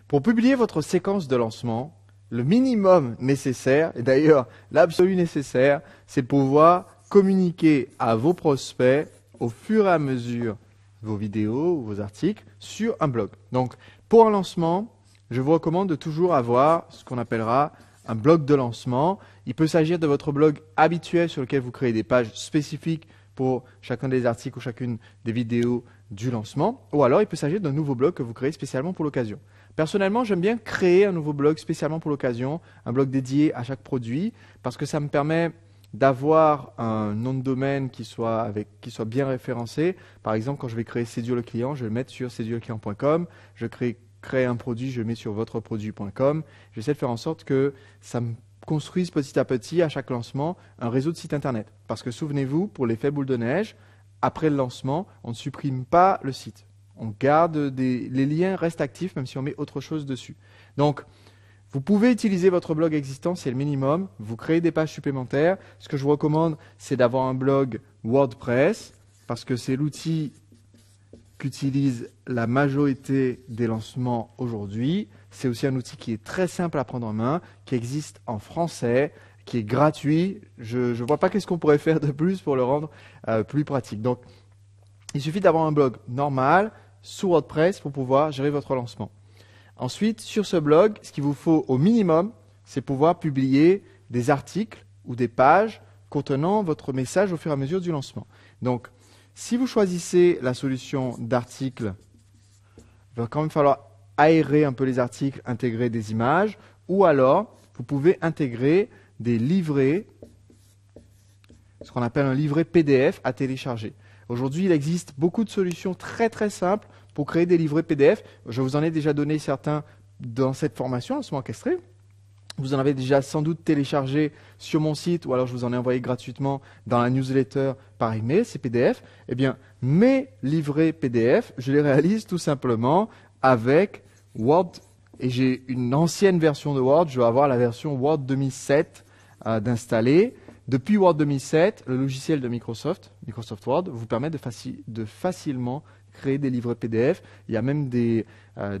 Pour publier votre séquence de lancement, le minimum nécessaire, et d'ailleurs l'absolu nécessaire, c'est de pouvoir communiquer à vos prospects au fur et à mesure vos vidéos ou vos articles sur un blog. Donc pour un lancement, je vous recommande de toujours avoir ce qu'on appellera un blog de lancement. Il peut s'agir de votre blog habituel sur lequel vous créez des pages spécifiques pour chacun des articles ou chacune des vidéos du lancement. Ou alors il peut s'agir d'un nouveau blog que vous créez spécialement pour l'occasion. Personnellement, j'aime bien créer un nouveau blog spécialement pour l'occasion, un blog dédié à chaque produit, parce que ça me permet d'avoir un nom de domaine qui soit bien référencé. Par exemple, quand je vais créer séduire le client, je vais le mettre sur séduirleclient.com. Je crée un produit, je le mets sur votreproduit.com. J'essaie de faire en sorte que ça me construise petit à petit, à chaque lancement, un réseau de sites internet. Parce que souvenez-vous, pour l'effet boule de neige, après le lancement, on ne supprime pas le site. On garde les liens restent actifs même si on met autre chose dessus. Donc, vous pouvez utiliser votre blog existant, c'est le minimum. Vous créez des pages supplémentaires. Ce que je vous recommande, c'est d'avoir un blog WordPress parce que c'est l'outil qu'utilise la majorité des lancements aujourd'hui. C'est aussi un outil qui est très simple à prendre en main, qui existe en français, qui est gratuit. Je ne vois pas qu'est-ce qu'on pourrait faire de plus pour le rendre plus pratique. Donc, il suffit d'avoir un blog normal sous WordPress pour pouvoir gérer votre lancement. Ensuite, sur ce blog, ce qu'il vous faut au minimum, c'est pouvoir publier des articles ou des pages contenant votre message au fur et à mesure du lancement. Donc, si vous choisissez la solution d'articles, il va quand même falloir aérer un peu les articles, intégrer des images, ou alors vous pouvez intégrer des livrets, ce qu'on appelle un livret PDF à télécharger. Aujourd'hui, il existe beaucoup de solutions très très simples pour créer des livrets PDF. Je vous en ai déjà donné certains dans cette formation, lancement orchestré. Vous en avez déjà sans doute téléchargé sur mon site ou alors je vous en ai envoyé gratuitement dans la newsletter par email, ces PDF. Eh bien, mes livrets PDF, je les réalise tout simplement avec Word. Et j'ai une ancienne version de Word, je vais avoir la version Word 2007 d'installer. Depuis Word 2007, le logiciel de Microsoft Word, vous permet de facilement créer des livrets PDF. Il y a même des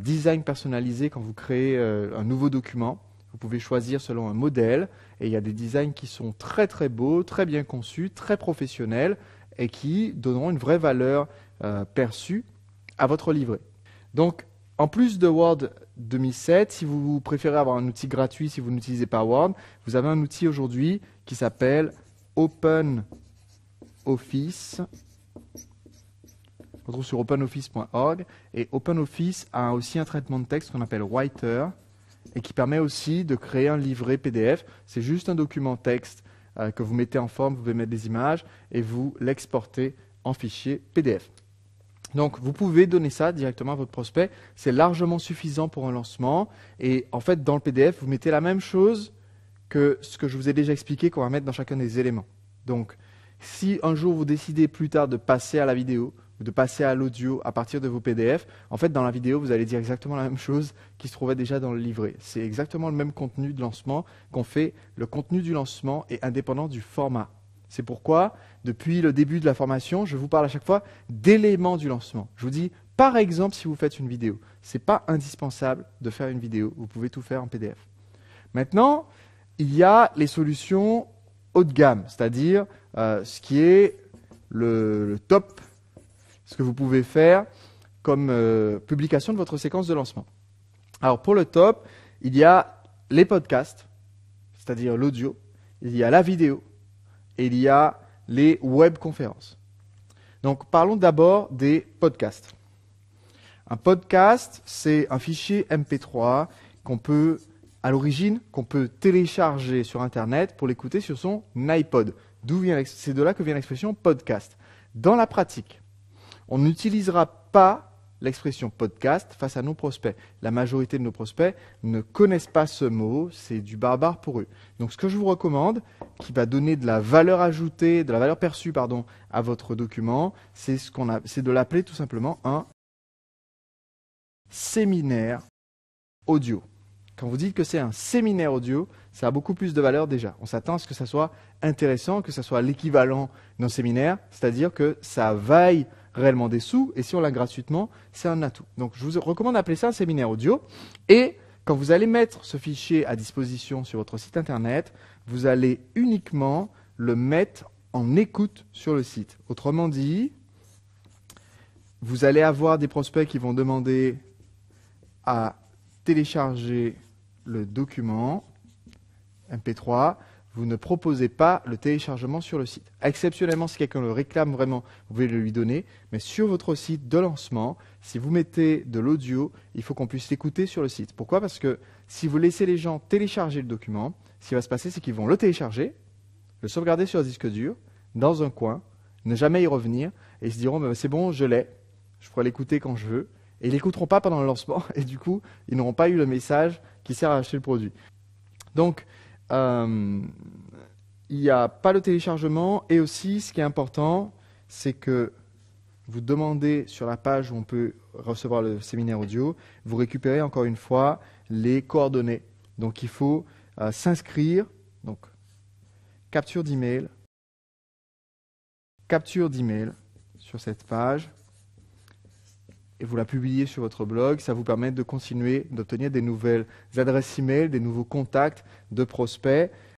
designs personnalisés quand vous créez un nouveau document. Vous pouvez choisir selon un modèle et il y a des designs qui sont très très beaux, très bien conçus, très professionnels et qui donneront une vraie valeur perçue à votre livret. Donc, en plus de Word 2007, si vous préférez avoir un outil gratuit, si vous n'utilisez pas Word, vous avez un outil aujourd'hui qui s'appelle OpenOffice. On trouve sur openoffice.org et OpenOffice a aussi un traitement de texte qu'on appelle Writer et qui permet aussi de créer un livret PDF. C'est juste un document texte que vous mettez en forme, vous pouvez mettre des images et vous l'exportez en fichier PDF. Donc, vous pouvez donner ça directement à votre prospect. C'est largement suffisant pour un lancement. Et en fait, dans le PDF, vous mettez la même chose que ce que je vous ai déjà expliqué qu'on va mettre dans chacun des éléments. Donc, si un jour vous décidez plus tard de passer à la vidéo ou de passer à l'audio à partir de vos PDF, en fait, dans la vidéo, vous allez dire exactement la même chose qui se trouvait déjà dans le livret. C'est exactement le même contenu de lancement qu'on fait. Le contenu du lancement est indépendant du format. C'est pourquoi, depuis le début de la formation, je vous parle à chaque fois d'éléments du lancement. Je vous dis, par exemple, si vous faites une vidéo, ce n'est pas indispensable de faire une vidéo. Vous pouvez tout faire en PDF. Maintenant, il y a les solutions haut de gamme, c'est-à-dire ce qui est le top, ce que vous pouvez faire comme publication de votre séquence de lancement. Alors, pour le top, il y a les podcasts, c'est-à-dire l'audio, il y a la vidéo, et il y a les webconférences. Donc, parlons d'abord des podcasts. Un podcast, c'est un fichier MP3 qu'on peut, à l'origine, qu'on peut télécharger sur Internet pour l'écouter sur son iPod. C'est de là que vient l'expression podcast. Dans la pratique, on n'utilisera pas l'expression podcast face à nos prospects. La majorité de nos prospects ne connaissent pas ce mot, c'est du barbare pour eux. Donc ce que je vous recommande, qui va donner de la valeur ajoutée, de la valeur perçue à votre document, c'est de l'appeler tout simplement un séminaire audio. Quand vous dites que c'est un séminaire audio, ça a beaucoup plus de valeur déjà. On s'attend à ce que ça soit intéressant, que ça soit l'équivalent d'un séminaire, c'est-à-dire que ça vaille réellement des sous, et si on l'a gratuitement, c'est un atout. Donc je vous recommande d'appeler ça un séminaire audio, et quand vous allez mettre ce fichier à disposition sur votre site internet, vous allez uniquement le mettre en écoute sur le site. Autrement dit, vous allez avoir des prospects qui vont demander à télécharger le document MP3. Vous ne proposez pas le téléchargement sur le site. Exceptionnellement, si quelqu'un le réclame vraiment, vous pouvez le lui donner. Mais sur votre site de lancement, si vous mettez de l'audio, il faut qu'on puisse l'écouter sur le site. Pourquoi? Parce que si vous laissez les gens télécharger le document, ce qui va se passer, c'est qu'ils vont le télécharger, le sauvegarder sur un disque dur, dans un coin, ne jamais y revenir, et ils se diront, c'est bon, je l'ai, je pourrai l'écouter quand je veux. Et ils ne l'écouteront pas pendant le lancement, et du coup, ils n'auront pas eu le message qui sert à acheter le produit. Donc, il n'y a pas le téléchargement, et aussi, ce qui est important, c'est que vous demandez sur la page où on peut recevoir le séminaire audio, vous récupérez encore une fois les coordonnées. Donc, il faut s'inscrire, donc capture d'email sur cette page, et vous la publiez sur votre blog. Ça vous permet de continuer d'obtenir des nouvelles adresses email, des nouveaux contacts de prospects.